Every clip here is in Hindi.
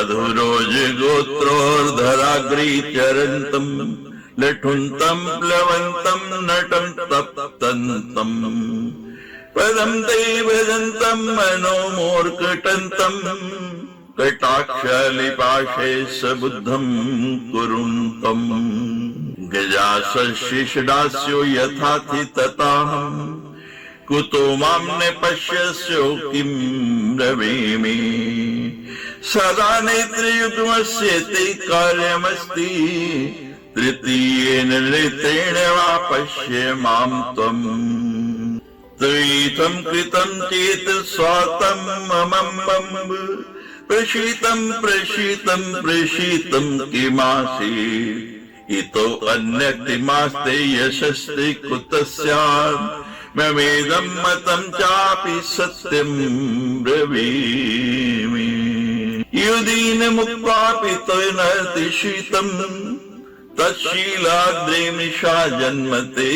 मधुरोज गोत्रोर्धराग्री चरन्तम लठुन्तं प्लवन्तं नटं तप्तन्तं पदं ते भजन्तं मनोमूर्खटन्तं कटाक्षलिपाशे सबुद्धं कुरुन्तम् गजासशिषडास्यो यथाथि तथाहम् कुतो मां न पश्यस्यो किं ब्रवीमि सदा नेत्रयुग्मस्य ते कार्यमस्ति तृतीयेन नेत्रेण वा पश्य मां त्वम् त्वयितं कृतं चेत् स्वातं ममं प्रशीतं किमासीत् इतो अन्यतिमास्ते यशस्ते कुतः स्यात् ममेदं मतं चापि सत्यं ब्रवीमि युदीन मुक्त्वापि त्वनतिशीतं तच्छीलाद्रेमिषा जन्मते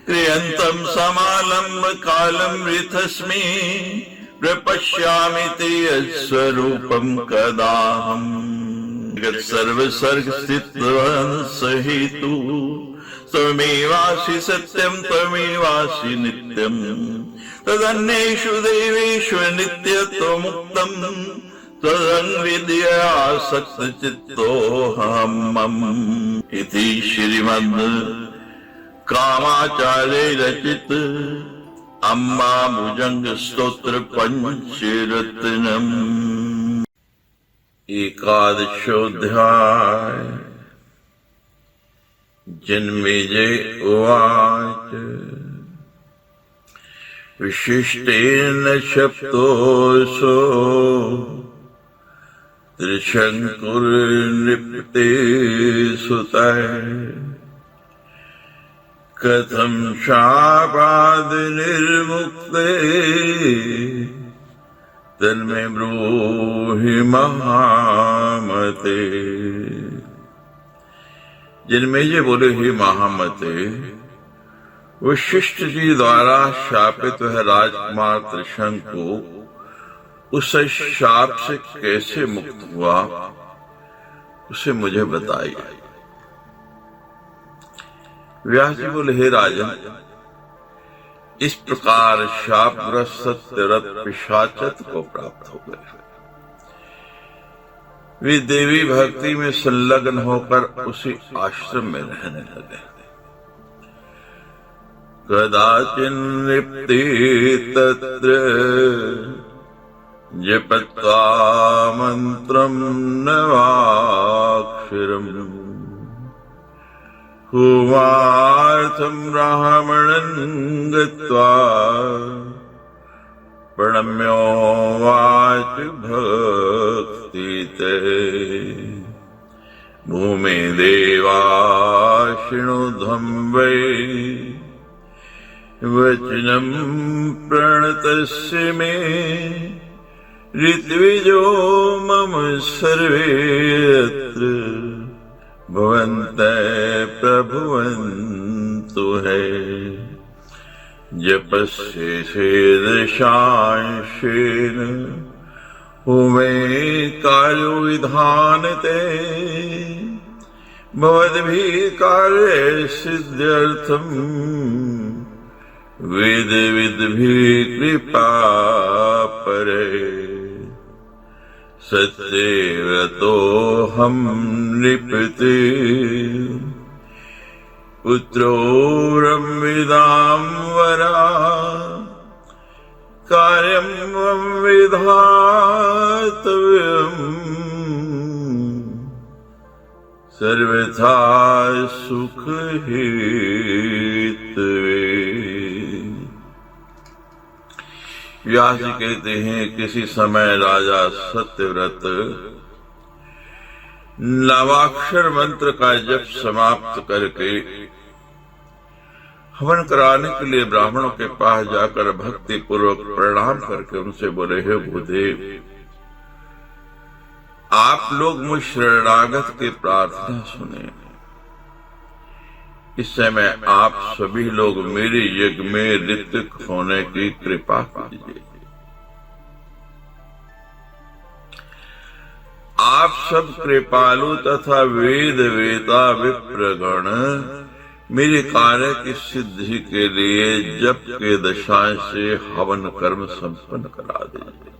क्रियन्तं समालम्ब कालं वृथस्मि प्रपश्यामि ते यत्स्वरूपं कदाहम् सर्वसर्गस्थितवान् सहेतु त्वमेवासि सत्यं त्वमेवासि नित्यं तदन्येषु देवेषु नित्यत्वमुक्तं तदन्विद्यासक्तचित्तोऽहम् इति श्रीमद् कामाचार्य रचित अम्बा भुजंग स्तोत्र पंचरत्नम्। एकादशोऽध्याय। जन्मेजय उवाच विशिष्टेन शप्तोऽसो त्रिशङ्कुर्निपते सुतः कथं शापाद्निर्मुक्ते तन्मे ब्रूहि महामते। जन्मेजय बोले, हे महामते, वशिष्ठ जी द्वारा शापित वह राजकुमार त्रिशंकु उस शाप से कैसे मुक्त हुआ, उसे मुझे बताइए। व्यास जी बोले, हे राजन, इस प्रकार शापग्रस्त सत्यरथ पिशाचत को प्राप्त हो गए। वे देवी भक्ति में संलग्न होकर उसी आश्रम में रहने लगे। कदाचिन निप्ते तत्र जपत्वा मंत्रं नवाक्षरम् होमार्थं ब्राह्मणं गत्वा प्रणम्योवाच भक्तिते भूमे देवा शृणुध्वं वै वचनं प्रणतस्य मे ऋत्विजो मम सर्वे यत्र भवन्तः प्रभुवन्तु है जपस्येषेदशांशेन होमे कार्यो विधानते भवद्भिः कार्ये सिद्ध्यर्थम् वेद विद्भिः कृपा परे सत्यव्रतोऽहं नृपते पुत्रो रम्यतां वरा कार्यं विधातव्यम् सर्वथा सुखहेतवे। व्यास जी कहते हैं, किसी समय राजा सत्यव्रत नवाक्षर मंत्र का जप समाप्त करके हवन कराने के लिए ब्राह्मणों के पास जाकर भक्ति पूर्वक प्रणाम करके उनसे बोले, हे भूदेव, आप लोग मुझ शरणागत की प्रार्थना सुने। इस समय आप सभी लोग मेरे यज्ञ में ऋत्विक होने की कृपा कीजिए। आप सब कृपालु तथा वेद वेता विप्रगण मेरे कार्य की सिद्धि के लिए जप के दशा से हवन कर्म संपन्न करा दीजिए।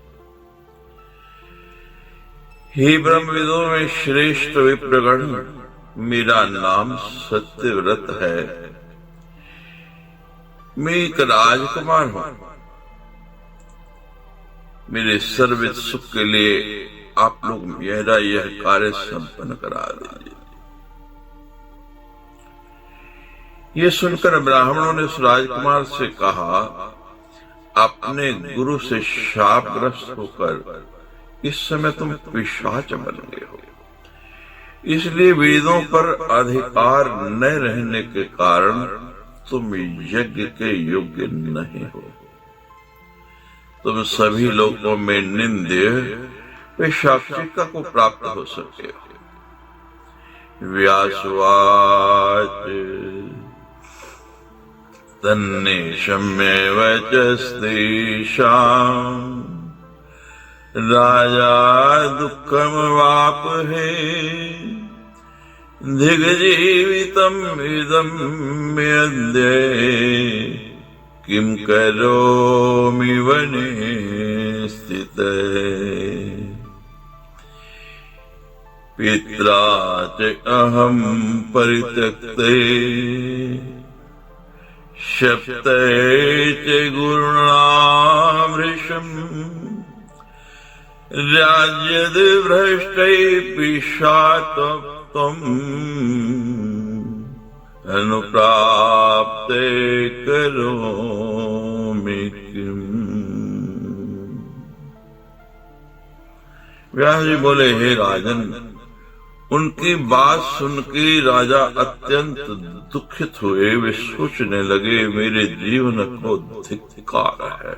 हे ब्रह्मविदों में श्रेष्ठ विप्रगण, मेरा नाम सत्यव्रत है। मैं एक राजकुमार हूं। मेरे सर्वित सुख के लिए आप लोग मेरा यह कार्य संपन्न करा दीजिए। ये सुनकर ब्राह्मणों ने उस राजकुमार से कहा, अपने गुरु से शापग्रस्त होकर इस समय तुम पिशाच बन गए हो, इसलिए वेदों पर अधिकार न रहने के कारण तुम यज्ञ के योग्य नहीं हो। तुम सभी लोगों में निंद्य पिशाचिका को प्राप्त हो सके। व्यासवाच तन्निशम्य वचस्तेषाम् राजा दुःखमवापहे दिग्जीवितम् इदम् मेऽद्य किं करोमि वने स्थिते। पित्रा च अहम् परित्यक्ते शप्ते च गुरुणा भृशम् राज्यद भ्रष्टै पिशात्वम् अनुप्राप्ते करोमि किम्। व्यास जी बोले, हे राजन, उनकी बात सुन के राजा अत्यंत दुखित हुए। वे सोचने लगे, मेरे जीवन को धिक्कार है।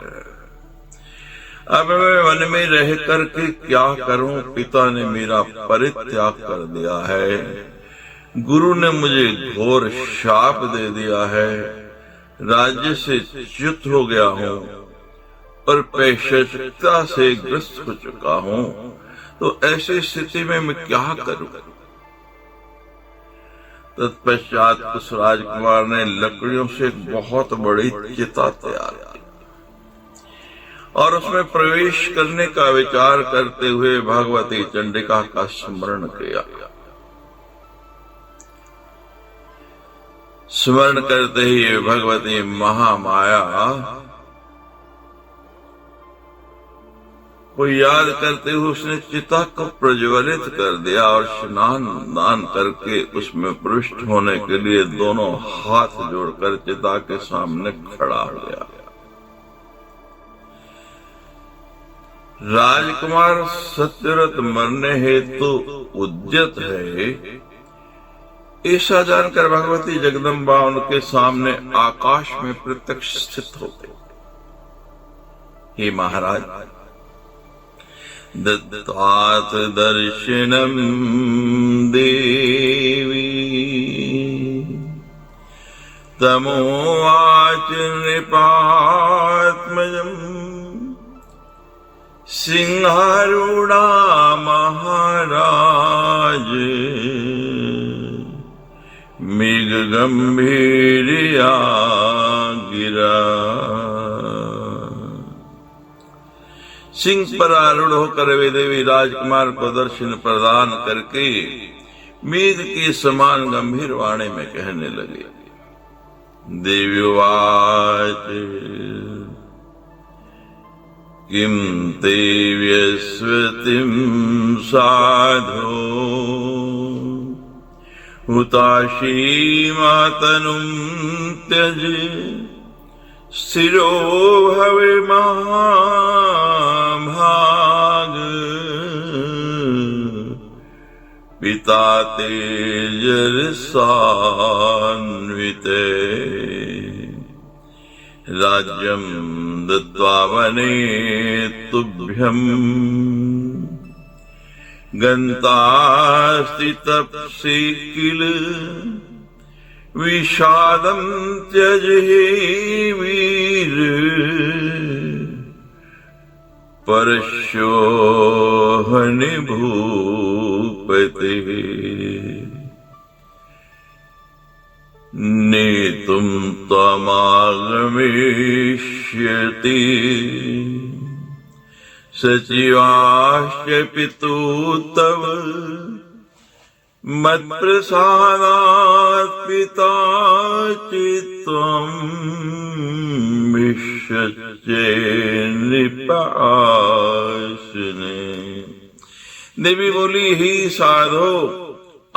अब मैं वन में रह करके क्या करूं? पिता ने मेरा परित्याग कर दिया है, गुरु ने मुझे घोर शाप दे दिया है, राज्य से च्युत हो गया हूं और पैशाचिकता से ग्रस्त हो चुका हूं। तो ऐसी स्थिति में मैं क्या करूं? तत्पश्चात उस राजकुमार ने लकड़ियों से एक बहुत बड़ी चिता तैयार की और उसमें प्रवेश करने का विचार करते हुए भगवती चंडिका का स्मरण किया। स्मरण करते ही भगवती महामाया को याद करते हुए उसने चिता को प्रज्वलित कर दिया और स्नान दान करके उसमें प्रविष्ट होने के लिए दोनों हाथ जोड़कर चिता के सामने खड़ा हो गया। राजकुमार सत्यव्रत मरने हेतु उद्यत है, ऐसा जानकर भगवती जगदम्बा उनके सामने आकाश में प्रत्यक्ष स्थित हो गई। हे महाराज, दत्तात् दर्शनम् देवी तमोवाच नृपात्मजम् सिंहारूढ़ा महाराज मृग गंभीरिया गिरा। सिंह पर आरूढ़ होकर वे देवी राजकुमार को दर्शन प्रदान करके मेघ के समान गंभीर वाणी में कहने लगे। देव्युवाच किम ते व्यस्वतिं साधो हुताशी मातनुं त्यज स्थिरो भवे महाभाग पिता तेजसान्विते राज्यं दत्त्वा वने तुभ्यम् गन्तास्ति तपसि किल विषादं त्यज हे वीर परशोहनि भूपते नेतुं त्वमागमिष्यति सचिवाश्च पितु तव मत्प्रसादात् पिता चित्तं विश्वचे नृपासने। देवी बोली, ही साधो,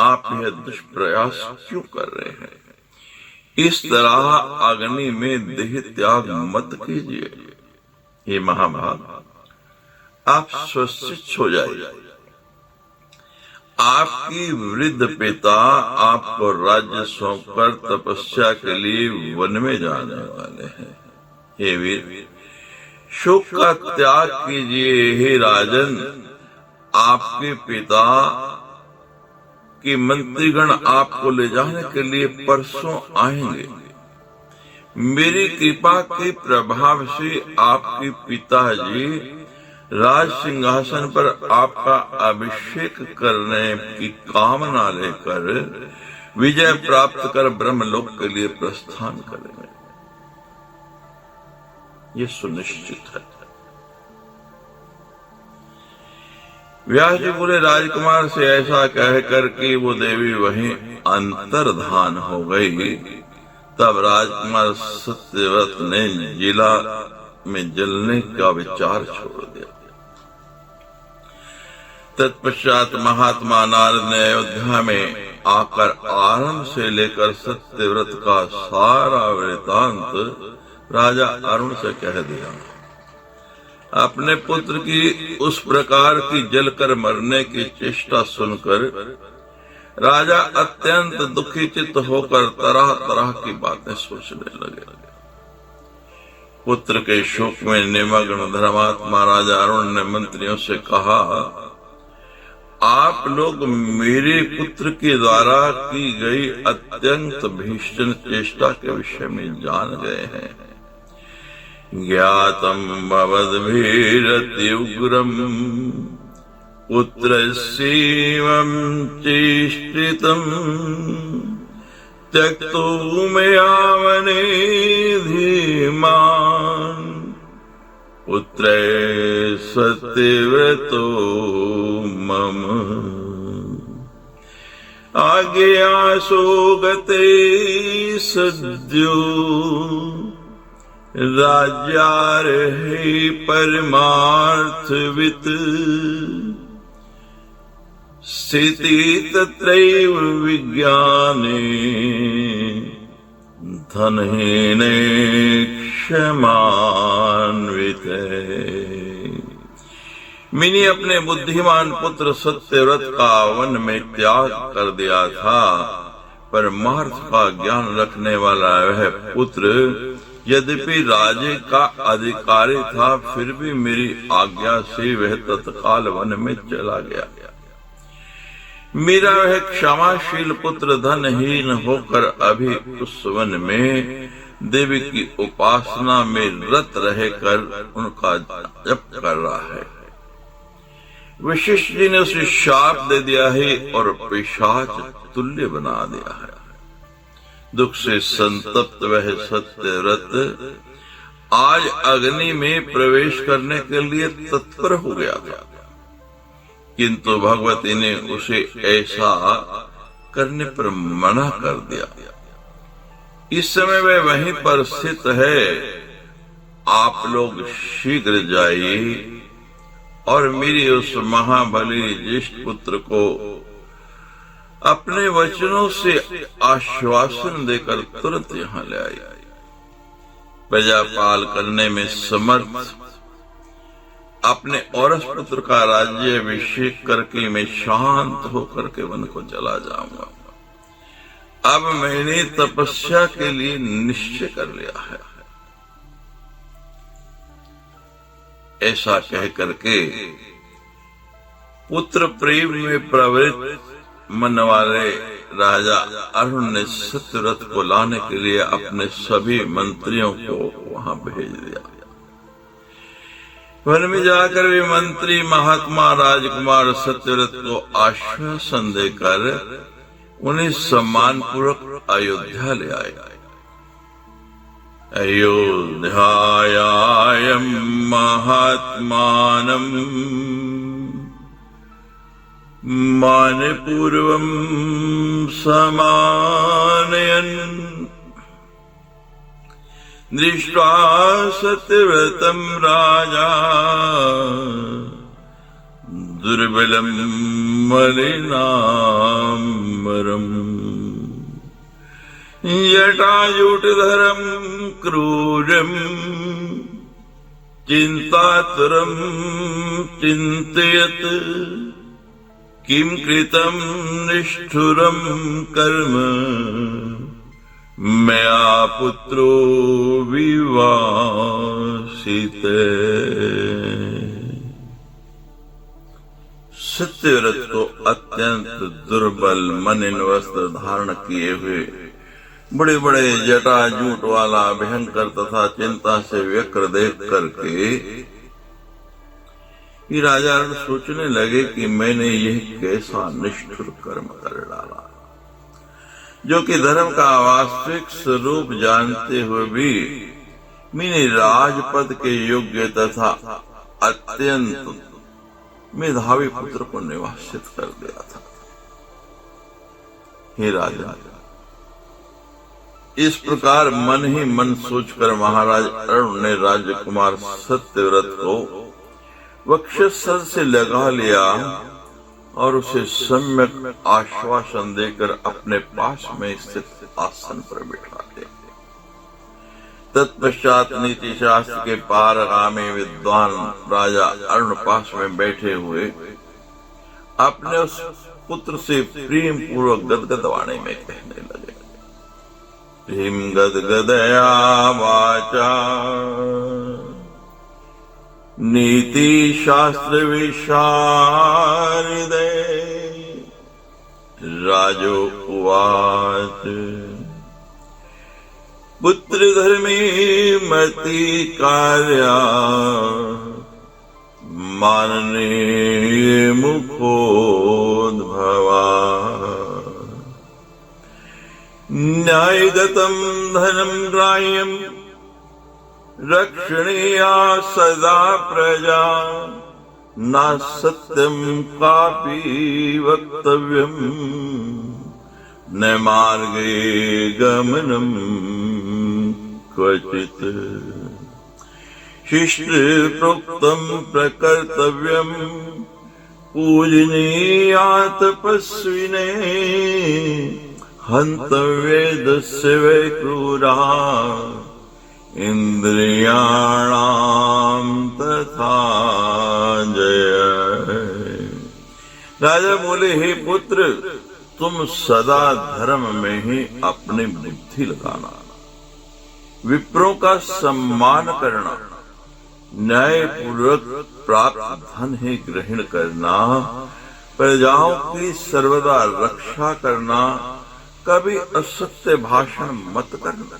आप यह दुष्प्रयास क्यों कर रहे हैं? इस तरह अग्नि में देह त्याग मत कीजिए। ये महाभाग, आप स्वस्थ हो जाइए। आपकी वृद्ध पिता आपको राज्य सौंपकर तपस्या के लिए वन में जाने वाले हैं। हे वीर, शोक का त्याग कीजिए। हे राजन, आपके पिता कि मंत्रीगण आपको ले जाने के लिए परसों आएंगे। मेरी कृपा के प्रभाव से आपके पिताजी राज सिंहासन पर आपका अभिषेक करने की कामना लेकर विजय प्राप्त कर ब्रह्मलोक के लिए प्रस्थान करेंगे। ये सुनिश्चित है। व्यास जी बोले, राजकुमार से ऐसा कहकर कि वो देवी वहीं अंतर्धान हो गई। तब राजकुमार सत्यव्रत ने जिला में जलने का विचार छोड़ दिया। तत्पश्चात महात्मा नारद ने अयोध्या में आकर आरंभ से लेकर सत्यव्रत का सारा वृतांत राजा अरुण से कह दिया। अपने पुत्र की उस प्रकार की जलकर मरने की चेष्टा सुनकर राजा अत्यंत दुखी चित्त होकर तरह तरह की बातें सोचने लगे। पुत्र के शोक में निमग्न धर्मात्मा राजा अरुण ने मंत्रियों से कहा, आप लोग मेरे पुत्र के द्वारा की गई अत्यंत भीषण चेष्टा के विषय में जान गए हैं। ज्ञातम भवद्भिरति उग्रम पुत्रस्यैवं चेष्टितं त्यक्तो मया वने धीमान् पुत्रे सत्यव्रतो मम आज्ञासो गते सद्यो राज्यार्हे परमार्थवित् स्थिति तत्रैव विज्ञाने धनहीने क्षमान्विते। मिनी अपने बुद्धिमान पुत्र सत्यव्रत का वन में त्याग कर दिया था। परमार्थ का ज्ञान रखने वाला वह पुत्र यद्यपि राजे का अधिकारी था, फिर भी मेरी आज्ञा से वह तत्काल वन में चला गया। मेरा वह क्षमाशील पुत्र धनहीन होकर अभी उस वन में देवी की उपासना में रत रहकर उनका जप कर रहा है। वशिष्ठ जी ने उसे शाप दे दिया है और पिशाच तुल्य बना दिया है। दुख से संतप्त वह सत्यव्रत आज अग्नि में प्रवेश करने के लिए तत्पर हो गया था, किंतु भगवती ने उसे ऐसा करने पर मना कर दिया। इस समय वह वहीं पर स्थित है। आप लोग शीघ्र जाइए और मेरी उस महाबली ज्येष्ठ पुत्र को अपने वचनों से आश्वासन देकर तुरंत यहाँ ले आई। प्रजा पाल करने में समर्थ अपने औरस पुत्र का राज्य अभिषेक करके मैं शांत होकर के वन को चला जाऊंगा। अब मैंने तपस्या के लिए निश्चय कर लिया है। ऐसा कह करके पुत्र प्रेम में प्रवृत्त मन वाले राजा अरुण ने सत्यव्रत को लाने के लिए अपने सभी मंत्रियों को वहां भेज दिया। वन में जाकर वे मंत्री महात्मा राजकुमार सत्यव्रत को आश्वासन देकर उन्हें सम्मान पूर्वक अयोध्या ले आए। अयोध्यायां महात्मानं मानपूर्वं समानयन् दृष्ट्वा सत्यव्रतं राजा दुर्बलं मलिनाम्बरम् जटाजूटधरं क्रूरं चिन्तातुरं चिन्तयत् किं कृतं निष्ठुरं कर्म मया पुत्रो विवासिते। सत्यव्रत को अत्यंत दुर्बल मलिन वस्त्र धारण किए हुए बड़े बड़े जटाजूट वाला भयंकर तथा चिंता से व्यग्र देख करके ये राजा सोचने लगे कि मैंने यह कैसा निष्ठुर कर्म कर डाला, जो कि धर्म का वास्तविक स्वरूप जानते हुए भी मैंने राजपद के योग्य तथा अत्यंत मेधावी पुत्र को निवासित कर दिया था। हे राजा, इस प्रकार मन ही मन सोचकर महाराज अरुण ने राजकुमार सत्यव्रत को वक्षस्थल से लगा लिया और उसे सम्यक आश्वासन देकर अपने पास में स्थित आसन पर बिठा दिया। तत्पश्चात नीति शास्त्र के पारगामी विद्वान राजा अरुण पास में बैठे हुए अपने उस पुत्र से प्रेम पूर्वक गदगद वाणी में कहने लगे। प्रेम गदगदया वाचा नीति शास्त्र विशारदे राजो उवाच पुत्र धर्मे मति कार्या मानने मुखोद्भवा न्यायगतं धनं ग्राह्यं रक्षणीया सदा प्रजा न सत्यं कापि वक्तव्यं न मार्गे गमनं क्वचित् शिष्ट प्रोक्तं प्रकर्तव्यं पूजनीया तपस्विने हन्तव्येदस्य वै क्रूरा इंद्रियाणाम तथा जय। राजा बोले, हे पुत्र, तुम सदा धर्म में ही अपनी बुद्धि लगाना, विप्रों का सम्मान करना, न्यायपूर्वक प्राप्त धन ही ग्रहण करना, प्रजाओं की सर्वदा रक्षा करना, कभी असत्य भाषण मत करना,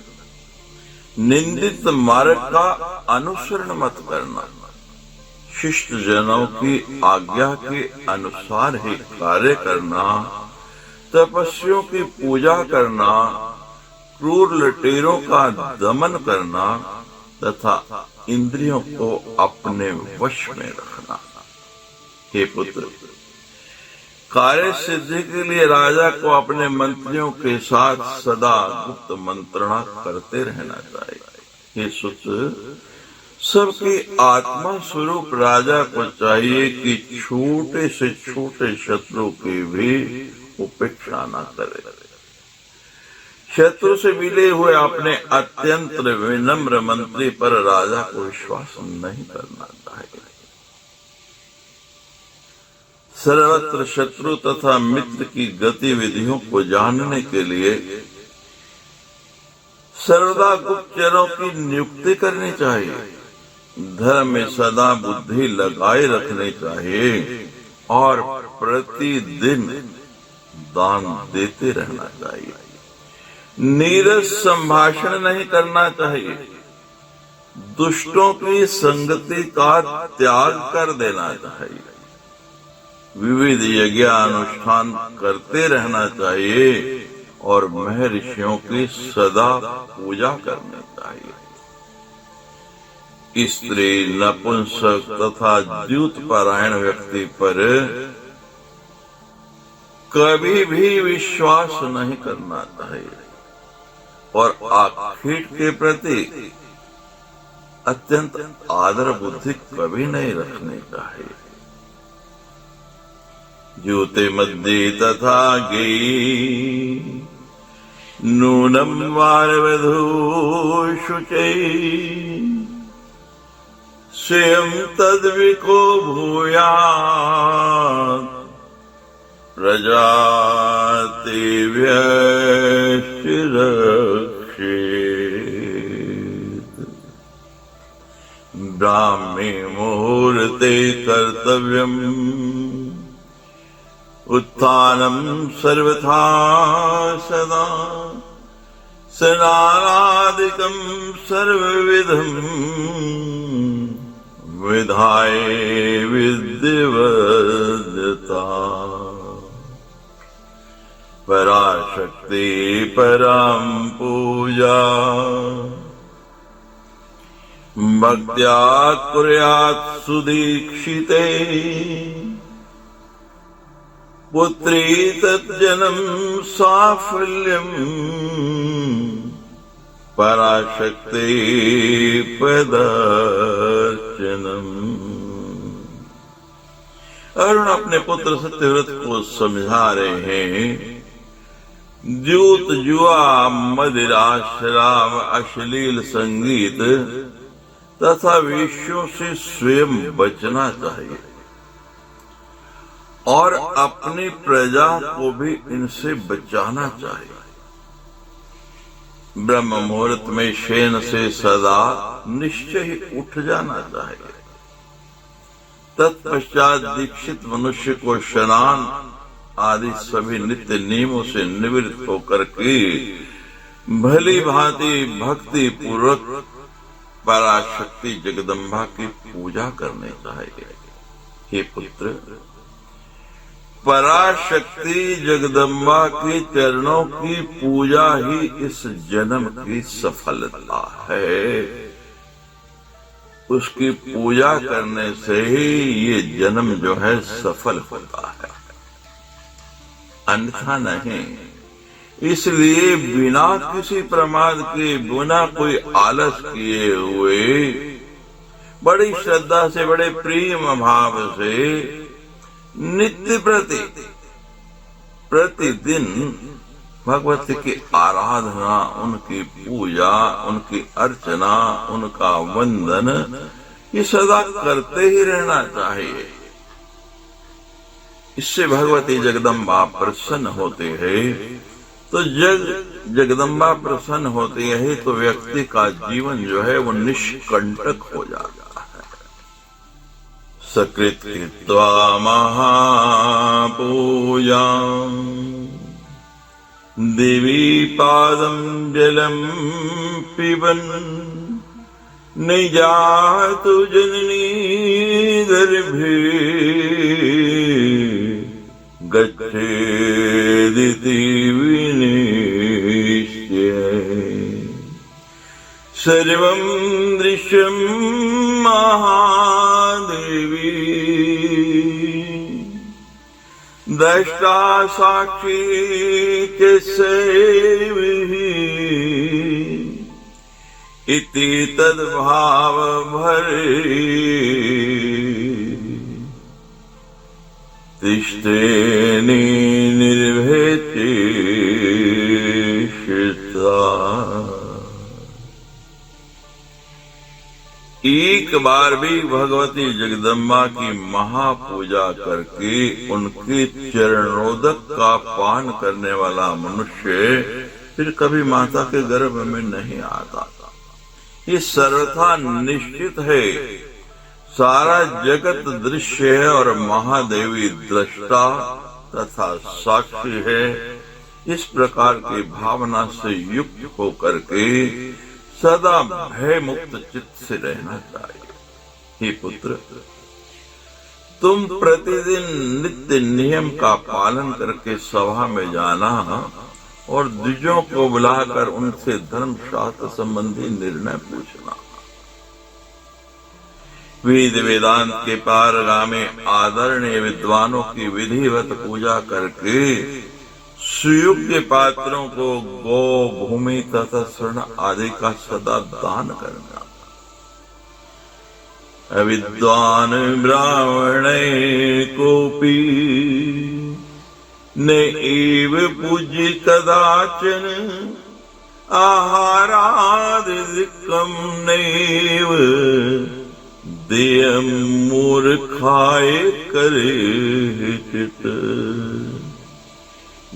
निंदित मार्ग का अनुसरण मत करना, शिष्ट जनों की आज्ञा के अनुसार ही कार्य करना, तपस्वियों की पूजा करना, क्रूर लटेरों का दमन करना तथा इंद्रियों को अपने वश में रखना। हे पुत्र, कार्य सिद्धि के लिए राजा को अपने मंत्रियों के साथ सदा गुप्त मंत्रणा करते रहना चाहिए। हे सुत, सबके आत्मा स्वरूप राजा को चाहिए कि छोटे से छोटे शत्रु की भी उपेक्षा न करे। शत्रु से मिले हुए अपने अत्यंत विनम्र मंत्री पर राजा को विश्वास नहीं करना चाहिए। सर्वत्र शत्रु तथा मित्र की गतिविधियों को जानने के लिए सर्वदा गुप्तचरों की नियुक्ति करनी चाहिए। धर्म में सदा बुद्धि लगाए रखनी चाहिए और प्रतिदिन दान देते रहना चाहिए। नीरस संभाषण नहीं करना चाहिए। दुष्टों की संगति का त्याग कर देना चाहिए। विविध यज्ञ अनुष्ठान करते रहना चाहिए और महर्षियों की सदा पूजा करनी चाहिए। स्त्री, नपुंसक तथा द्यूतपरायण व्यक्ति पर कभी भी विश्वास नहीं करना चाहिए और आखिर के प्रति अत्यंत आदर बुद्धि कभी नहीं रखनी चाहिए। ज्योति मध्ये तथा गे नूनम वारवधू शुचै स्वयं तद्विको भूयात् प्रजाते व्यश्चिरक्षेत्। ब्राह्मे मुहूर्ते कर्तव्यम् उत्थानम सर्वथा सदा स्नानादिकं सर्वविधं विधाय विधिवद्यता। पराशक्ति परं पूजा भक्त्या कुर्यात् सुदीक्षिते। पुत्री तज्जनम साफल्यम पराशक्ति पदर्शनम। अरुण अपने पुत्र सत्यव्रत को समझा रहे हैं। द्यूत, जुआ, मदिरा, शराब, अश्लील संगीत तथा वेश्यों से स्वयं बचना चाहिए और अपनी प्रजा को भी इनसे बचाना चाहिए। ब्रह्म मुहूर्त में शयन से सदा निश्चय ही उठ जाना चाहिए। तत्पश्चात दीक्षित मनुष्य को स्नान आदि सभी नित्य नियमों से निवृत्त होकर के भली भांति भक्ति पूर्वक पराशक्ति जगदम्बा की पूजा करनी चाहिए। हे पुत्र, पराशक्ति जगदम्बा के चरणों की पूजा ही इस जन्म की सफलता है। उसकी पूजा करने से ही ये जन्म जो है सफल होता है, अन्यथा नहीं। इसलिए बिना किसी प्रमाद के, बिना कोई आलस किए हुए, बड़ी श्रद्धा से, बड़े प्रेम भाव से नित्य प्रति प्रतिदिन भगवती की आराधना, उनकी पूजा, उनकी अर्चना, उनका वंदन ये सदा करते ही रहना चाहिए। इससे भगवती जगदम्बा प्रसन्न होते हैं। तो जगदम्बा प्रसन्न होती है तो व्यक्ति का जीवन जो है वो निष्कंटक हो जाता है। सकृत कृत्वा महापूजां देवी पादं जलं पिबन् निजातु जननी गर्भे गच्छेदिति विनिश्चय। सर्वं दृश्यं महादेवी द्रष्टा साक्षी च सेविः इति तद्भाव भरे तिष्ठेनि निर्भयचेष्टा। एक बार भी भगवती जगदम्बा की महापूजा करके उनके चरणोदक का पान करने वाला मनुष्य फिर कभी माता के गर्भ में नहीं आता। ये सर्वथा निश्चित है। सारा जगत दृश्य है और महादेवी दृष्टा तथा साक्षी है। इस प्रकार की भावना से युक्त होकर के सदा भय मुक्त चित्त से रहना चाहिए। हे पुत्र, तुम प्रतिदिन नित्य नियम का पालन करके सभा में जाना और द्विजों को बुलाकर उनसे धर्मशास्त्र संबंधी निर्णय पूछना। वेद वेदांत के पारगामी आदरणीय विद्वानों की विधिवत पूजा करके सुयोग्य पात्रों को गो, भूमि तथा स्वर्ण आदि का सदा दान करना। अविद्वान ब्राह्मणे कोपी न एव पूज्य कदाचन आहारादिकम नैव देयं मूर्खाय करेचित्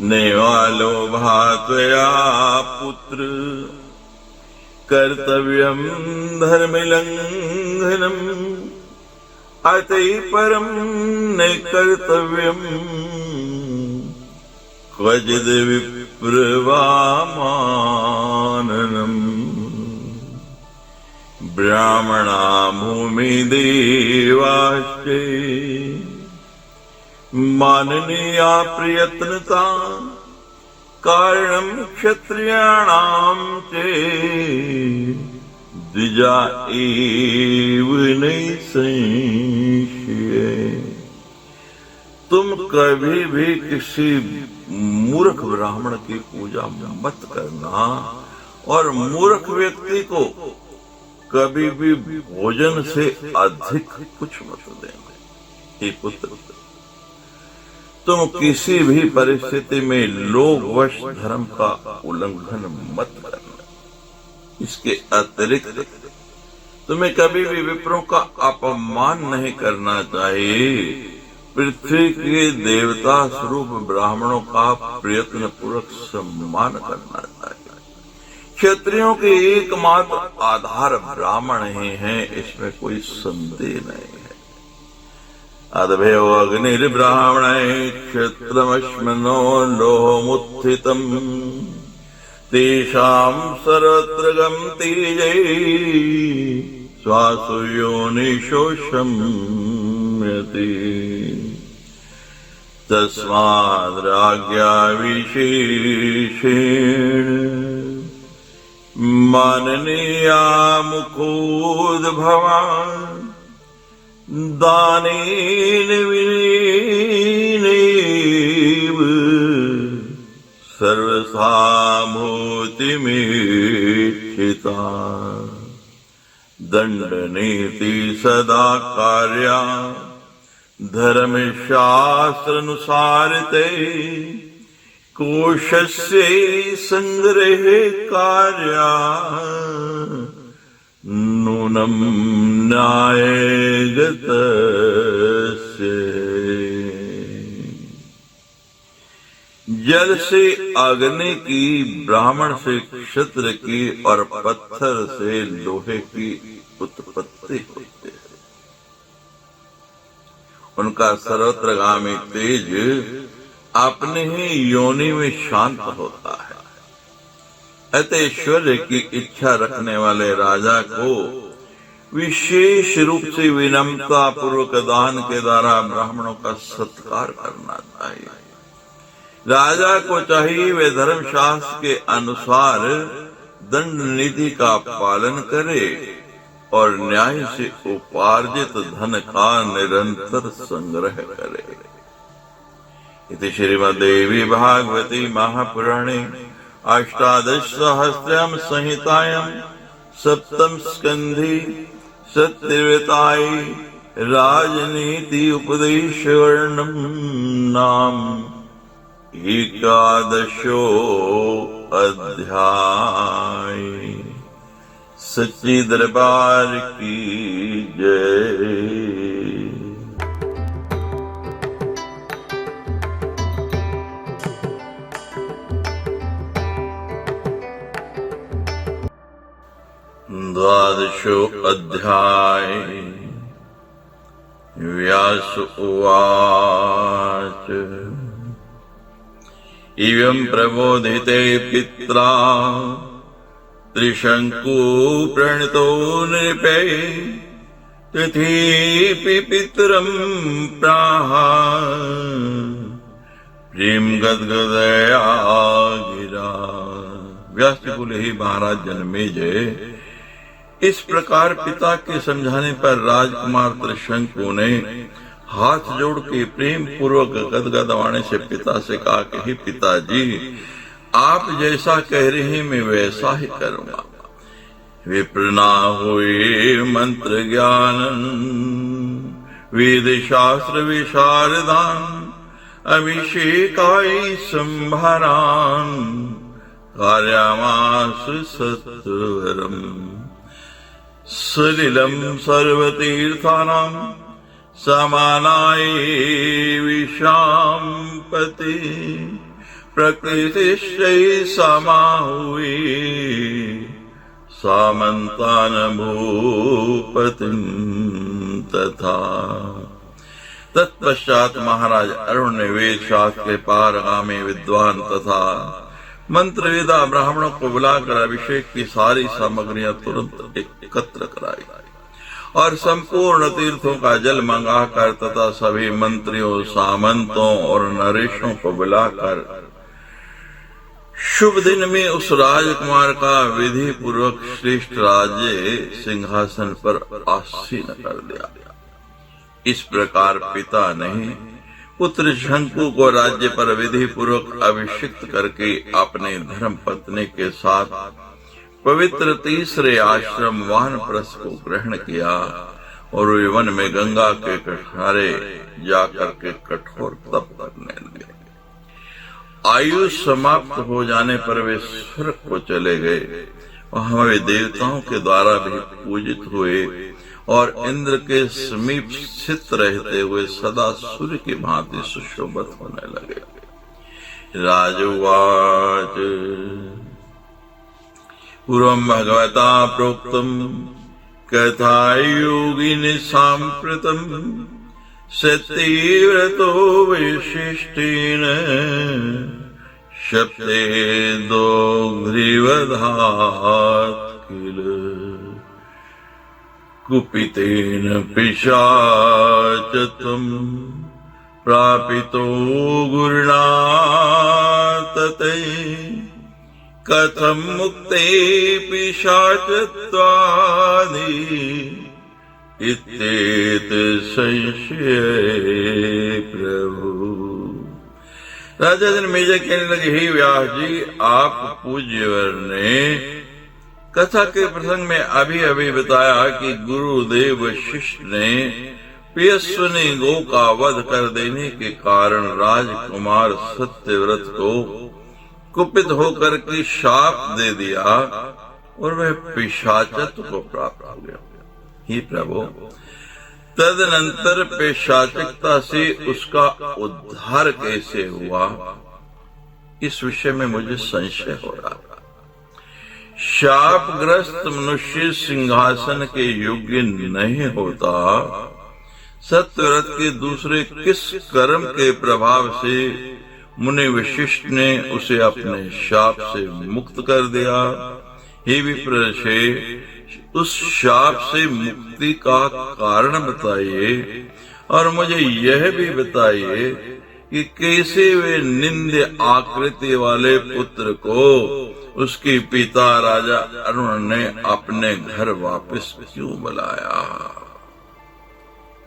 नैवालो भात्वया पुत्र कर्तव्यं धर्मलंघनम् अतः परं न कर्तव्यम् क्वचिद् विप्रवामाननम् ब्राह्मणा भूमि देवाश्चे माननीया प्रयत्नता कारणं क्षत्रियाणां चे द्विजा एव नैसंशये। तुम कभी भी किसी मूर्ख ब्राह्मण की पूजा मत करना और मूर्ख व्यक्ति को कभी भी भोजन से अधिक कुछ मत देना। हे पुत्र, तुम किसी भी परिस्थिति में लोभवश धर्म का उल्लंघन मत करना। इसके अतिरिक्त तुम्हें कभी भी विप्रों का अपमान नहीं करना चाहिए। पृथ्वी के देवता स्वरूप ब्राह्मणों का प्रयत्न पूर्वक सम्मान करना चाहिए। क्षत्रियों के एकमात्र आधार ब्राह्मण ही हैं, इसमें कोई संदेह नहीं है। अदभयो अग्निर्ब्राह्मणे क्षत्रमश्मनो लोहमुत्थितम् तेषां सर्वत्र गम तेजै स्वासु योनिषु शम्यते तस्माद्राज्ञा विशेषेण माननीया मुखोद्भवान् दानेन विनेनैव सर्वसाभूतिमीक्षिता दंडनीति सदा कार्या धर्मशास्त्रानुसारिते कोशस्य संग्रहे कार्या नूनम न्यायगतस्य। जल से अग्नि की, ब्राह्मण से क्षत्र की और पत्थर से लोहे की उत्पत्ति होती है। उनका सर्वत्रगामी तेज अपने ही योनि में शांत होता है। अतः ऐश्वर्य की इच्छा रखने वाले राजा को विशेष रूप से विनम्रता पूर्वक दान के द्वारा ब्राह्मणों का सत्कार करना चाहिए। राजा को चाहिए वे धर्मशास्त्र के अनुसार दंड नीति का पालन करे और न्याय से उपार्जित धन का निरंतर संग्रह करे। इति श्रीमद्देवी भागवती महापुराणे अष्टादशसहस्रम संहितायां सप्तम स्कंधे सत्यव्रताय राजनीति उपदेश वर्णम नाम एकादशो अध्याय। सच्ची दरबार की जय। द्वादशो अध्याय। व्यास उवाच इवं प्रबोधिते पित्रा त्रिशंकु प्रणतो नृपे तिथि पितरम प्राह प्रेम गदगदया गिरा। व्यास जी बोले, ही महाराज जनमेजय, इस प्रकार पिता के समझाने पर राजकुमार त्रिशंकु ने हाथ जोड़ के प्रेम पूर्वक गदगद वाणी से पिता से कहा कि हे पिताजी, आप जैसा कह रहे हैं मैं वैसा ही करूंगा। विप्रना हुए मंत्र ज्ञान वेद शास्त्र विशारदान अभिषेकाय संभारान कार्यामास सत्वरम सलिलम सर्वतीर्थानां समानाय विशाम्पति प्रकृतिश्चै समाहुवे सामन्तान भूपतिं तथा। तत्पश्चात महाराज अरुण ने वेद शास्त्र के पारगामी विद्वान तथा मंत्रवेदा ब्राह्मणों को बुलाकर अभिषेक की सारी सामग्रियां तुरंत एकत्र कराई और संपूर्ण तीर्थों का जल मंगाकर तथा सभी मंत्रियों, सामंतों और नरेशों को बुलाकर शुभ दिन में उस राजकुमार का विधि पूर्वक श्रेष्ठ राज्य सिंहासन पर आसीन कर दिया। इस प्रकार पिता ने पुत्र शंकु को राज्य पर विधि पूर्वक अभिषिक्त करके अपने धर्म पत्नी के साथ पवित्र तीसरे आश्रम वानप्रस्थ को ग्रहण किया और वे वन में गंगा के किनारे जाकर के कठोर तप करने लगे। आयु समाप्त हो जाने पर वे स्वर्ग को चले गए। वहां वे देवताओं के द्वारा भी पूजित हुए और इंद्र के समीप स्थित रहते हुए सदा सूर्य की भांति सुशोभित होने लगे। राजोवाच पूर्वं भगवता प्रोक्तम् कथा योगिनि साम्प्रतम् सत्यव्रतो विशिष्टेन शप्ते दोग्ध्रिवधात् किल कुपितेन पिशाचत्वं प्रापितो गुरुणा तते कथं मुक्ते पिशाचत्वादि इत्येत संशये प्रभु। राजा जनमेजय कहने लगे, हे व्यास जी, आप पूज्यवर ने कथा के प्रसंग में अभी अभी बताया कि गुरुदेव वशिष्ठ ने पयस्विनी गो का वध कर देने के कारण राजकुमार सत्यव्रत को कुपित होकर के शाप दे दिया और वह पिशाचत्व को प्राप्त हो गया। हे प्रभु, तदनंतर पिशाचिकता से उसका उद्धार कैसे हुआ, इस विषय में मुझे संशय हो रहा है। शापग्रस्त मनुष्य सिंहासन के योग्य नहीं होता। सत्यव्रत के दूसरे किस कर्म के प्रभाव से मुनि वशिष्ठ ने उसे अपने शाप से मुक्त कर दिया? हे विप्रशे, उस शाप से मुक्ति का कारण बताइए और मुझे यह भी बताइए कि कैसे वे निंद्य आकृति वाले पुत्र को उसके पिता राजा अरुण ने अपने घर वापस क्यों बुलाया?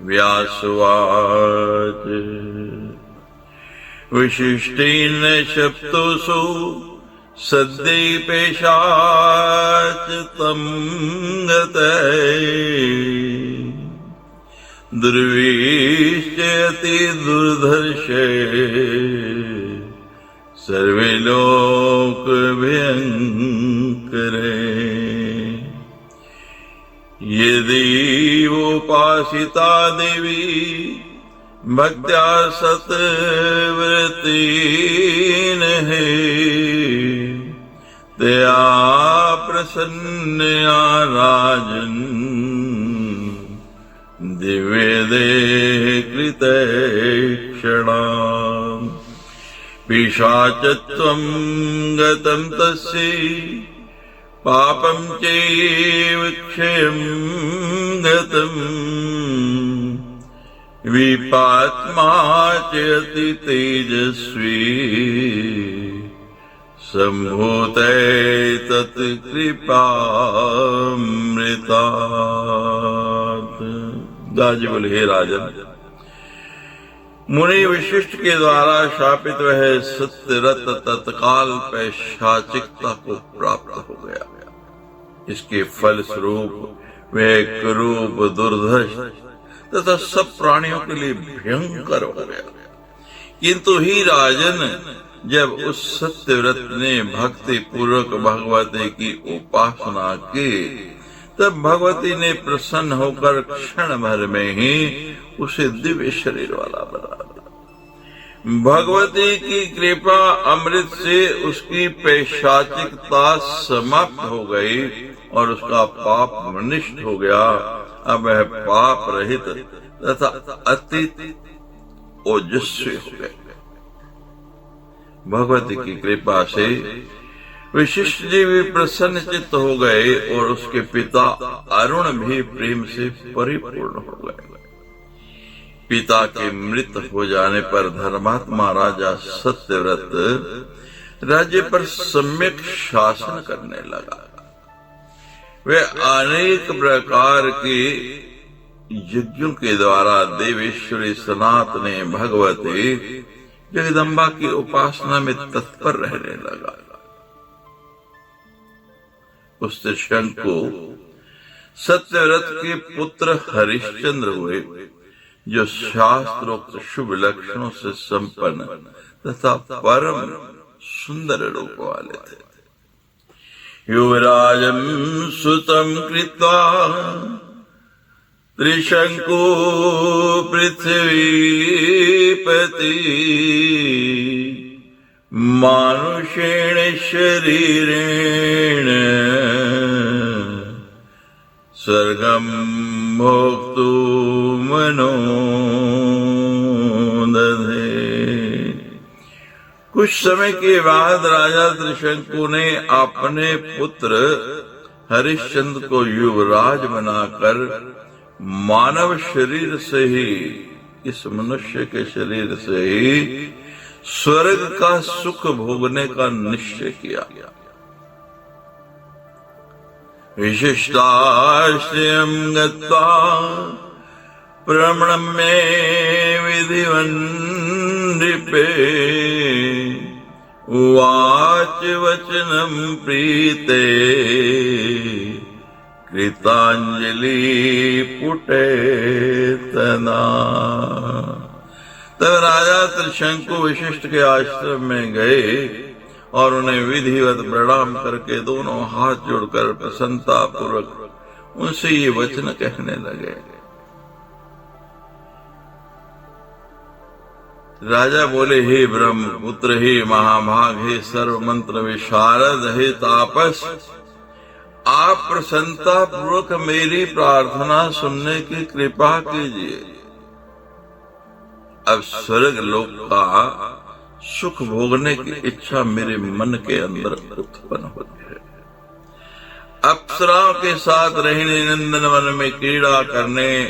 व्यासवाच विशिष्टेन शप्तोसु सद्ये पेशाचतं गते दुर्विष्यति दुर्धर्षे सर्वे लोक भयंकरे यदि उपासिता देवी भक्त्या सतव्रतेन है तया प्रसन्नया राजन् दिव्य देह कृते क्षणाम् पिशाचत्वं गतं तस्य पापं चैव क्षयं गतम् विपात्मा च अति तेजस्वी संभूते तत्कृपामृतात्। दाजी बोले, हे राजन, मुनि विशिष्ट के द्वारा शापित वह सत्यरत तत्काल पैशाचिकता को प्राप्त हो गया। इसके फल स्वरूप वह कुरूप, दुर्धर्ष तथा सब प्राणियों के लिए भयंकर हो गया। किंतु ही राजन, जब उस सत्यव्रत ने भक्ति पूर्वक भगवती की उपासना की, तब भगवती ने प्रसन्न होकर क्षण भर में ही उसे दिव्य शरीर वाला बना दिया। भगवती की कृपा अमृत से उसकी पैशाचिकता समाप्त हो गई और उसका पाप नष्ट हो गया। अब वह पाप रहित तथा अति ओजस्वी हो गए। भगवती की कृपा से विशिष्ट जी भी प्रसन्न चित्त हो गए और उसके पिता अरुण भी प्रेम से परिपूर्ण हो गए। पिता के मृत हो जाने पर धर्मात्मा राजा सत्यव्रत राज्य पर सम्यक शासन करने लगा। वे अनेक प्रकार के यज्ञों के द्वारा देवेश्वरी सनातनी भगवती जगदम्बा की उपासना में तत्पर रहने लगा। उस शंकु सत्यव्रत के पुत्र हरिश्चंद्र हुए, जो शास्त्रोक्त शुभ लक्षणों से संपन्न तथा परम सुंदर रूप वाले थे। युवराजं सुतं कृत्वा त्रिशंकु पृथ्वीपति मानुषेण शरीरेण स्वर्गं भोक्तुमनोदधे। कुछ समय के बाद राजा त्रिशंकु ने अपने पुत्र हरिश्चंद्र को युवराज बनाकर मानव शरीर से ही, इस मनुष्य के शरीर से ही स्वर्ग का सुख भोगने का निश्चय किया। विशिष्टाश्रयं गत्वा प्रणम्य विधिवन् नृपे उवाच वचनं प्रीते कृतांजलि पुटे तना। तब राजा त्रिशंकु विशिष्ट के आश्रम में गए और उन्हें विधिवत प्रणाम करके दोनों हाथ जोड़कर प्रसन्नता पूर्वक उनसे ये वचन कहने लगे। राजा बोले, हे ब्रह्म पुत्र, हे महाभाग, हे सर्व मंत्र विशारद, हे तापस, आप प्रसन्नता पूर्वक मेरी प्रार्थना सुनने की कृपा कीजिए। अब स्वर्ग लोक का सुख भोगने की इच्छा मेरे मन के अंदर उत्पन्न होती है। अप्सराओं के साथ रहने, नंदन वन में क्रीड़ा करने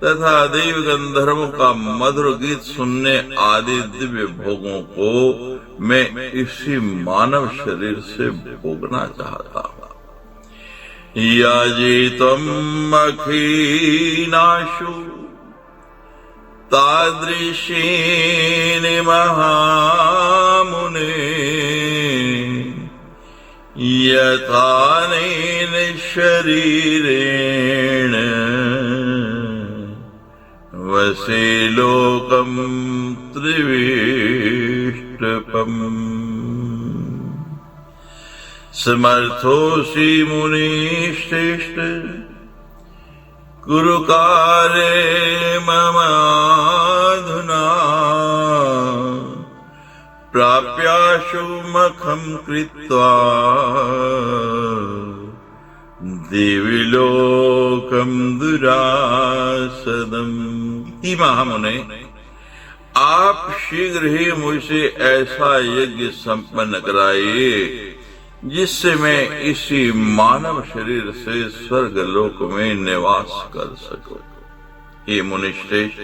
तथा देव गंधर्वों का मधुर गीत सुनने आदि दिव्य भोगों को मैं इसी मानव शरीर से भोगना चाहता हूँ। याजित्वम् अखिलाशु तादृशेन महामुने यथानेन शरीरेण वसे लोकं त्रिविष्टपम्। समर्थोऽसि मुनिश्रेष्ठ कुरु कार्ये ममाधुना प्राप्याशु मखं कृत्वा देवी लोकं दुरासदम्। महामुने, आप शीघ्र ही मुझसे ऐसा यज्ञ संपन्न कराइए जिससे मैं इसी मानव शरीर से स्वर्ग लोक में निवास कर सकूं। हे मुनिश्रेष्ठ,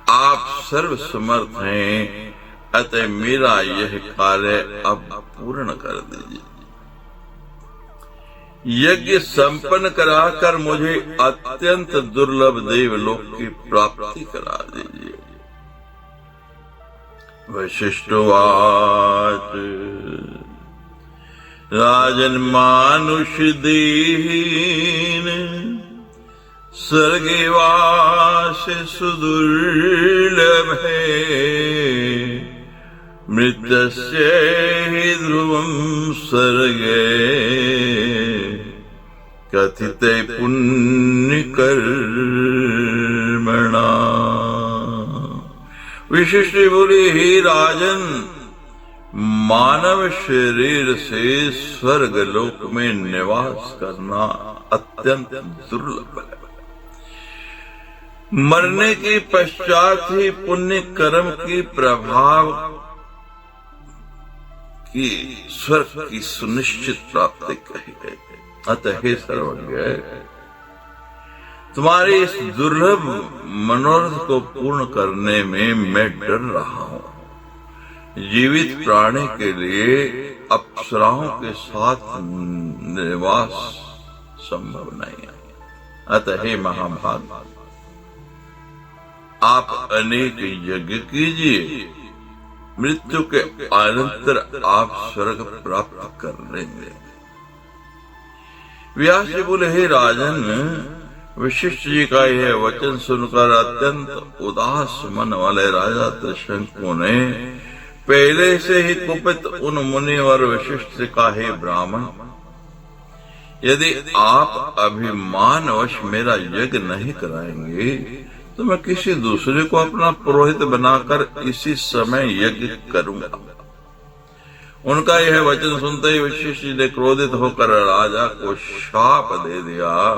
आप सर्व समर्थ हैं, अतः मेरा यह कार्य अब पूर्ण कर दीजिए। यज्ञ संपन्न कराकर मुझे अत्यंत दुर्लभ देवलोक की प्राप्ति करा दीजिए। वशिष्ठोवाच राजन, मानुष दीन स्वर्गे वास सुदुर्लभ है, मृतस्य हि ध्रुवं स्वर्गे कथिते पुण्य कर्मणा। विशिष्ट बोले, हे राजन, मानव शरीर से स्वर्ग लोक में निवास करना अत्यंत दुर्लभ है। मरने के पश्चात ही पुण्य कर्म के प्रभाव की स्वर्ग की सुनिश्चित प्राप्ति कही गई। अतः हे सर्वज्ञ, तुम्हारे इस दुर्लभ मनोरथ को पूर्ण करने में मैं डर रहा हूं। जीवित प्राणी के लिए अप्सराओं के साथ निवास संभव नहीं है। अतः हे महाभाग, आप अनेक यज्ञ कीजिए, मृत्यु के अनंतर आप स्वर्ग प्राप्त कर लेंगे। व्यास जी बोले, हे राजन, वशिष्ठ जी का यह वचन सुनकर अत्यंत उदास मन वाले राजा त्रिशंकु ने पहले से ही कुपित उन मुनिवर वशिष्ठ से कहा, हे ब्राह्मण, यदि आप अभिमानवश मेरा यज्ञ नहीं कराएंगे तो मैं किसी दूसरे को अपना पुरोहित बनाकर इसी समय यज्ञ करूंगा। उनका यह वचन सुनते ही वशिष्ठ जी ने क्रोधित होकर राजा को शाप दे दिया,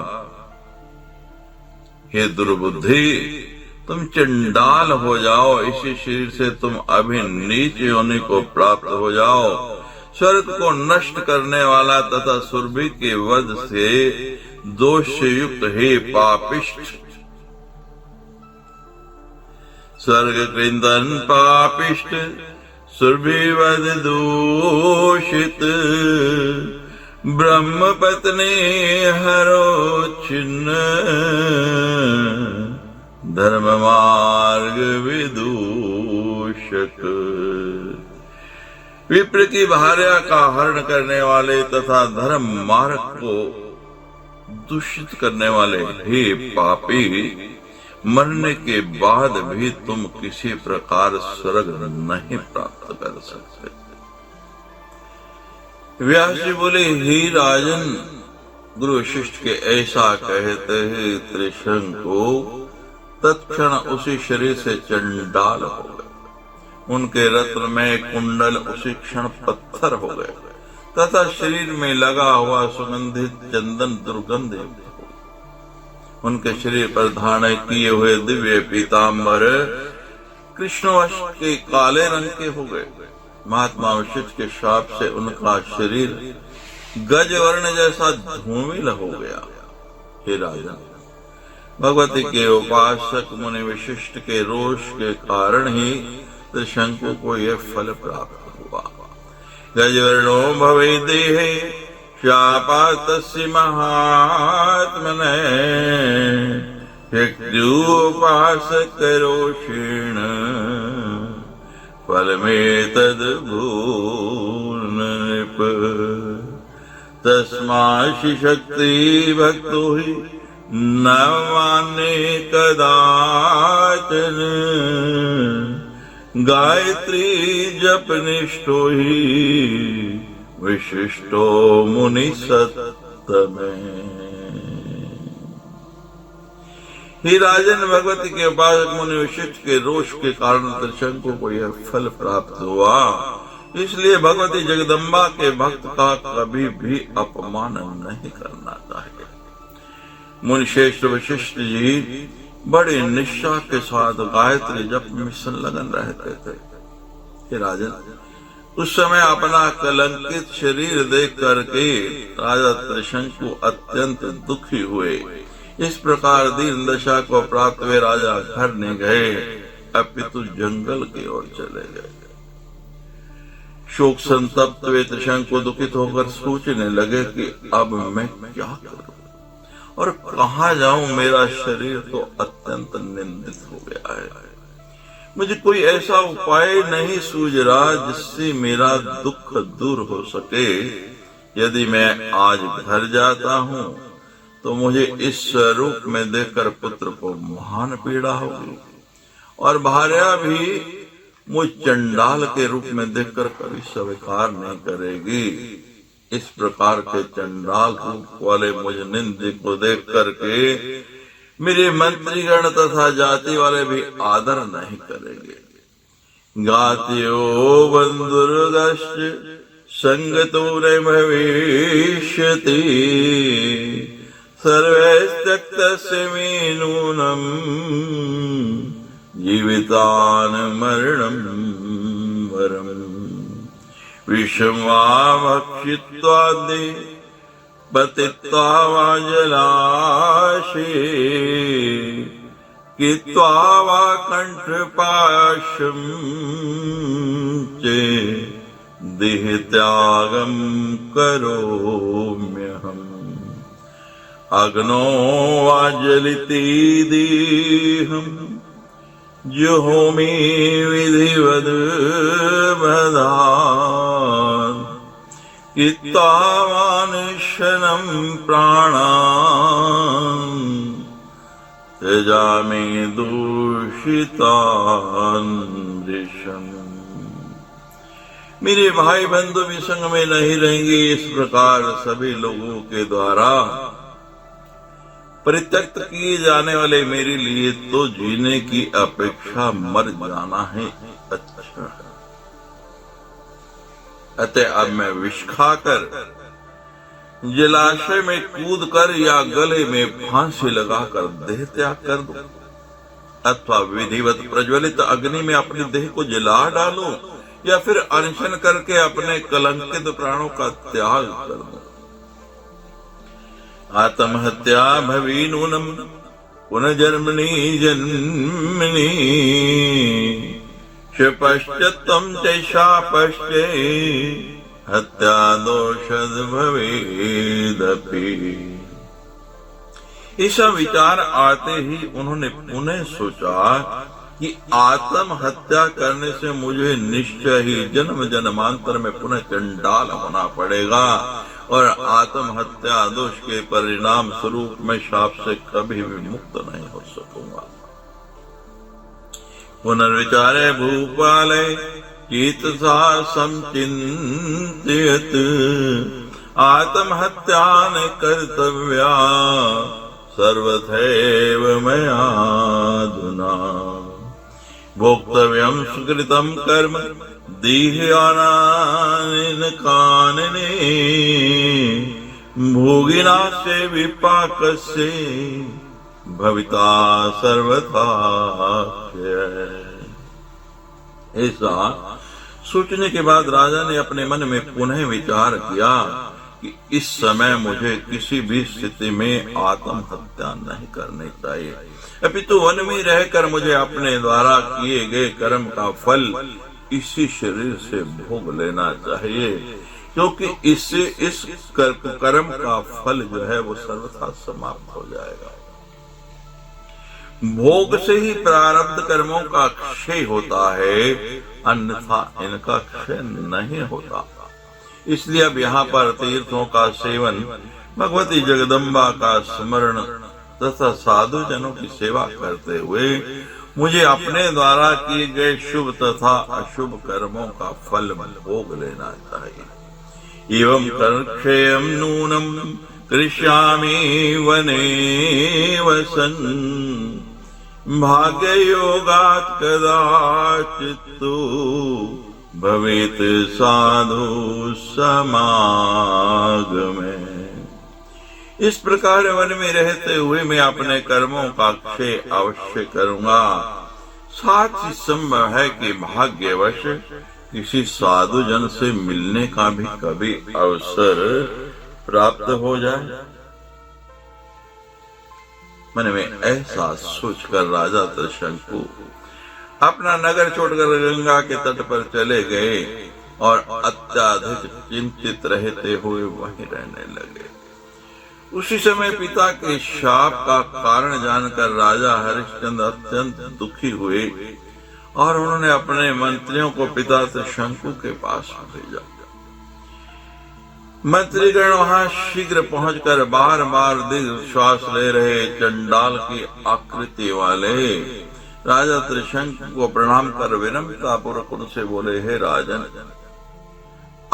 हे दुर्बुद्धि, तुम चंडाल हो जाओ, इसी शरीर से तुम अभी नीच योनि को प्राप्त हो जाओ। स्वर्ग को नष्ट करने वाला तथा सुरभि के वध से दोष से युक्त हे पापिष्ठ, स्वर्ग कृंदन पापिष्ट, सुरभिवद दूषित, ब्रह्म पत्नी हरो छिन्न, धर्म मार्ग विदूषक। विप्र की भार्या का हरण करने वाले तथा धर्म मार्ग को दूषित करने वाले हे पापी, मरने के बाद भी तुम किसी प्रकार स्वर्ग नहीं प्राप्त कर सकते। व्यास जी बोले, हे राजन, गुरु वशिष्ठ के ऐसा कहते ही त्रिशंकु तत्क्षण उसी शरीर से चंडाल हो गए। उनके रत्न में कुंडल उसी क्षण पत्थर हो गए तथा शरीर में लगा हुआ सुगंधित चंदन दुर्गंध युक्त हो। उनके शरीर पर धारण किए हुए दिव्य पीताम्बर कृष्णवश के काले रंग के हो गए। महात्मा वशिष्ठ के शाप से उनका शरीर गजवर्ण जैसा धूमिल हो गया। हे राजन, भगवती के उपासक मुनि वशिष्ठ के रोष के कारण ही त्रिशंकु को यह फल प्राप्त हुआ। गजवर्णो भवे देहे शापातस्य महात्मने, उपासक रोषेण फल में तद भूल नृप। तस्माशि शक्ति भक्तो ही न माने कदाचन, गायत्री जप निष्ठो ही विशिष्टो मुनि सत्तमे। हे राजन, भगवती के उपासक मुनि वशिष्ठ के रोष के कारण त्रिशंकु को यह फल प्राप्त हुआ। इसलिए भगवती जगदम्बा के भक्त का कभी भी अपमान नहीं करना चाहिए। मुनि श्रेष्ठ वशिष्ठ जी बड़े निष्ठा के साथ गायत्री जप में संलग्न रहते थे। हे राजन, उस समय अपना कलंकित शरीर देख करके राजा त्रिशंकु अत्यंत दुखी हुए। इस प्रकार दीन दशा को प्राप्त हुए राजा घर नहीं गए, अपितु जंगल की ओर चले गए। शोक संतप्त हुए त्रिशंकु दुखित होकर सोचने लगे कि अब मैं क्या करूं और कहां जाऊं, मेरा शरीर तो अत्यंत निंदित हो गया है। मुझे कोई ऐसा उपाय नहीं सूझ रहा जिससे मेरा दुख दूर हो सके। यदि मैं आज घर जाता हूं तो मुझे इस स्वरूप में देखकर पुत्र को महान पीड़ा होगी और भार्या भी मुझ चंडाल के रूप में देखकर कभी स्वीकार नहीं करेगी। इस प्रकार के चंडाल रूप वाले मुझ निंदे को देख करके मेरे मंत्रीगण तथा जाति वाले भी आदर नहीं करेंगे। गात्यो बंधुर्दश्च संगतो न भविष्यति सर्वैस्तक्तस्य मे नूनम् जीवितान् मरणं वरम् विषमा भक्षित्वादि पतित्वा वा जलाशे कित्वा वा कंठपाशं चे देहत्यागं करोम्यहम् अग्नो वा जलिते देहम् जुहोमि विधिवद् बधात् कित्वावानिशनं प्राणान् त्यजामि दूषितान् वृषम्। मेरे भाई बंधु भी संग में नहीं रहेंगे। इस प्रकार सभी लोगों के द्वारा परित्यक्त किए जाने वाले मेरे लिए तो जीने की अपेक्षा मर जाना है अच्छा है। अतः अब मैं विष खाकर जलाशय में कूदकर या गले में फांसी लगाकर देह त्याग कर दूं अथवा विधिवत प्रज्वलित अग्नि में अपने देह को जला डालूं या फिर अनशन करके अपने कलंकित प्राणों का त्याग कर दूं। आत्महत्या भवी नूनम पुनर्जन्मनि जन्मनि पश्चत्वं च शापश्चे हत्या दोषद भवेदपि। ऐसा विचार आते ही उन्होंने पुनः सोचा कि आत्म हत्या करने से मुझे निश्चय ही जन्म जन्मांतर में पुनः चंडाल होना पड़ेगा और आत्म हत्या दोष के परिणाम स्वरूप में शाप से कभी भी मुक्त नहीं हो सकूंगा। पुनर्विचारे भूपाले चेतसा संचिन्तयत् आत्महत्या न कर्तव्या सर्वथैव मयाधुना भोक्तव्यं सुकृतं कर्म देहानानेन कानने भोगिनास्य विपाकस्य भविता सर्वथा। ऐसा सोचने के बाद राजा ने अपने मन में पुनः विचार किया कि इस समय मुझे किसी भी स्थिति में आत्महत्या नहीं करनी चाहिए, अपितु वन में रहकर मुझे अपने द्वारा किए गए कर्म का फल इसी शरीर से भोग लेना चाहिए, क्योंकि इससे इस कर्म का फल जो है वो सर्वथा समाप्त हो जाएगा। भोग से ही प्रारब्ध कर्मों का क्षय होता है, अन्यथा इनका क्षय नहीं होता। इसलिए अब यहाँ पर तीर्थों का सेवन, भगवती जगदम्बा का स्मरण तथा साधु जनों की सेवा करते हुए मुझे अपने द्वारा किए गए शुभ तथा अशुभ कर्मों का फल भोग लेना चाहिए। एवं कर्क्षेयं नूनम कृष्यामि वने वसन् भाग्य योगात् कदाचित् भवेत् साधु समागमे। इस प्रकार वन में रहते हुए मैं अपने कर्मों का क्षय अवश्य करूंगा। साथ ही संभव है कि भाग्यवश किसी साधु जन से मिलने का भी कभी अवसर प्राप्त हो जाए। मन में ऐसा सोचकर राजा त्रिशंकु अपना नगर छोड़कर गंगा के तट पर चले गए और अत्याधिक चिंतित रहते हुए वहीं रहने लगे। उसी समय पिता के शाप का कारण जानकर राजा हरिश्चंद्र अत्यंत दुखी हुए और उन्होंने अपने मंत्रियों को पिता त्रिशंकु के पास भेजा। मंत्रीगण वहां शीघ्र पहुंचकर बार बार दीर्घ श्वास ले रहे चंडाल की आकृति वाले राजा त्रिशंकु को प्रणाम कर विनम्रता पूर्वक उनसे बोले, हे राजन,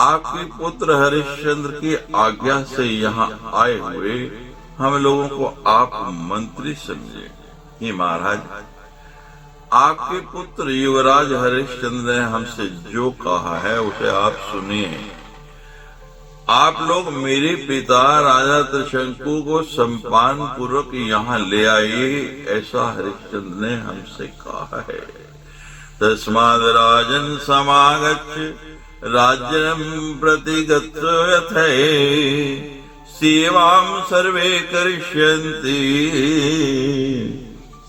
आपके पुत्र हरिश्चंद्र की आज्ञा से यहाँ आए हुए हम लोगों को आप मंत्री समझे। ही महाराज, आपके पुत्र युवराज हरिश्चंद्र ने हमसे जो कहा है उसे आप सुनिए। आप लोग मेरे पिता राजा त्रिशंकु को सम्मान पूर्वक यहाँ ले आइए, ऐसा हरिश्चंद्र ने हमसे कहा है। तस्माद राजन समागच्छ राज्यं प्रति गच्छते सेवां सर्वे करिष्यन्ति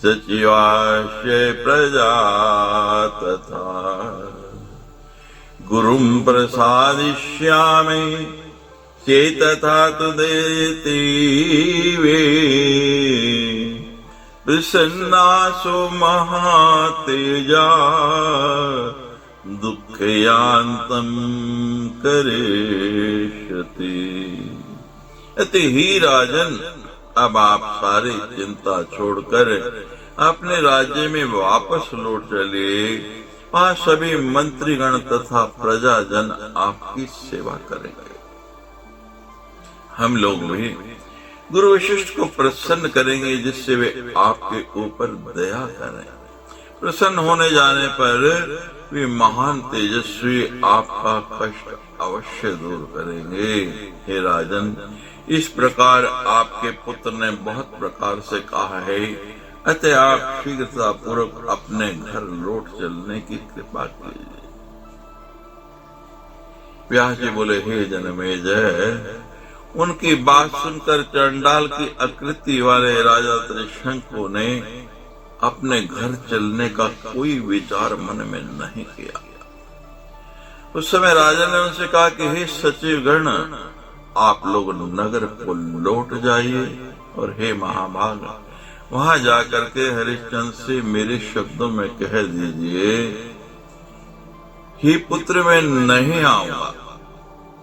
सचिवास्य प्रजा तथा गुरुं प्रसादिष्यामि चेतथा तुदेति वे प्रसन्नासो महातेजा दुःखयान्तं करिष्यति। अति ही राजन, अब आप सारी चिंता छोड़कर अपने राज्य में वापस लौट चलिए। वहाँ सभी मंत्रीगण तथा प्रजाजन आपकी सेवा करेंगे। हम लोग भी गुरु वशिष्ठ को प्रसन्न करेंगे जिससे वे आपके ऊपर दया करें। प्रसन्न होने जाने पर वे महान तेजस्वी आपका कष्ट अवश्य दूर करेंगे। हे राजन, इस प्रकार आपके पुत्र ने बहुत प्रकार से कहा है, अतः आप शीघ्रता पूर्वक अपने घर लौट चलने की कृपा कीजिए। व्यास जी बोले, हे जनमेजय, उनकी बात सुनकर चंडाल की आकृति वाले राजा त्रिशंकु ने अपने घर चलने का कोई विचार मन में नहीं किया। उस समय राजा ने उनसे कहा कि हे सचिवगण, आप लोग नगर को लौट जाइए और हे महाभाग, वहां जाकर के हरिश्चंद्र से मेरे शब्दों में कह दीजिए, हे पुत्र, मैं नहीं आऊंगा।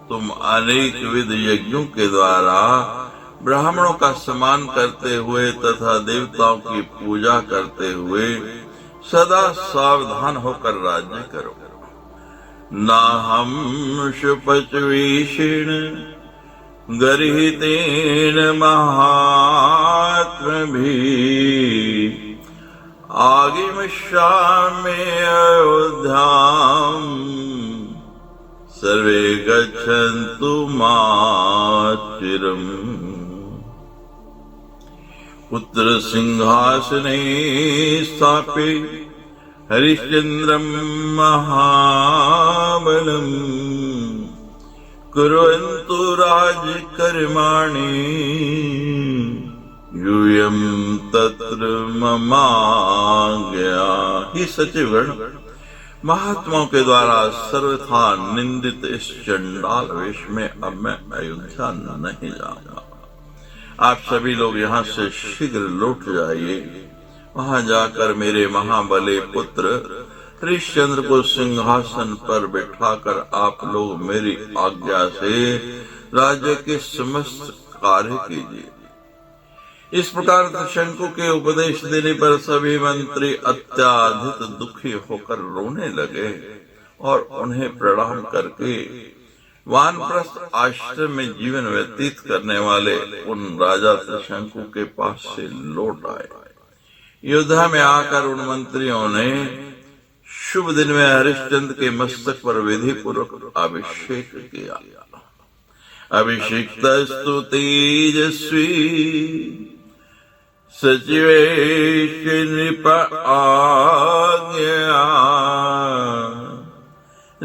तुम अनेक विध यज्ञों के द्वारा ब्राह्मणों का सम्मान करते हुए तथा देवताओं की पूजा करते हुए सदा सावधान होकर राज्य करो। ना हम शुपचवीषिण गर्हितेन महात्म भी आगिमिष्यामि अयोध्याम् सर्वे गच्छन्तु माचिरम्। पुत्र सिंहासने स्थापे हरिश्चंद्रं महाबलम् कुर्वन्तु राज्यकर्माणि यूयं तत्र ममाज्ञा। ही सचिवगण, महात्माओं के द्वारा सर्वथा निंदित इस चंडाल वेश में अब मैं अयोध्या नहीं जाऊंगा। आप सभी लोग यहाँ से शीघ्र लौट जाइए। वहां जाकर मेरे महाबले पुत्र हरिश्चंद्र को सिंहासन पर बिठाकर आप लोग मेरी आज्ञा से राज्य के समस्त कार्य कीजिए। इस प्रकार त्रिशंकु के उपदेश देने पर सभी मंत्री अत्याधिक दुखी होकर रोने लगे और उन्हें प्रणाम करके वानप्रस्थ आश्रम में जीवन व्यतीत करने वाले उन राजा त्रिशंकु के पास से लौट आए। अयोध्या में आकर उन मंत्रियों ने शुभ दिन में हरिश्चंद्र के मस्तक पर विधि पूर्वक अभिषेक किया। अभिषिक्तस्तु तेजस्वी सचिवेश नृप आज्ञा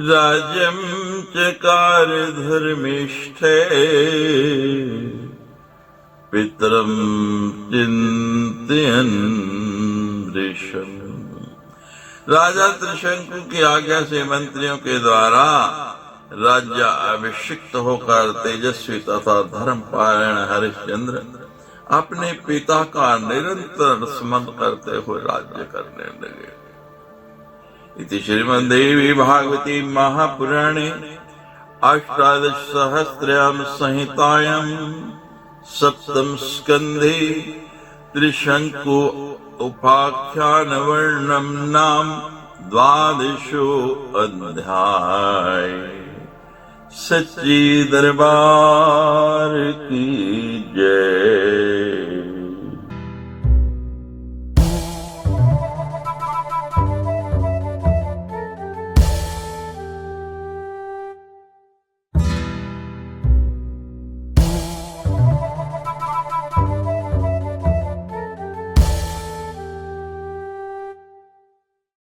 राज्यं चकार धर्मिष्ठे पितरं चिंतयन् वृषम्। राजा त्रिशंकु की आज्ञा से मंत्रियों के द्वारा राज्य अभिषिक्त होकर तेजस्वी तथा धर्मपारायण हरिश्चंद्र अपने पिता का निरंतर स्मरण करते हुए राज्य करने लगे। इति श्रीमद्देवी भागवती महापुराणे अष्टादश सहस्रयाम संहितायां सप्तम स्कंधे त्रिशंकु उपाख्यान वर्णम नाम द्वादशो अध्याय। सच्ची दरबार की जय।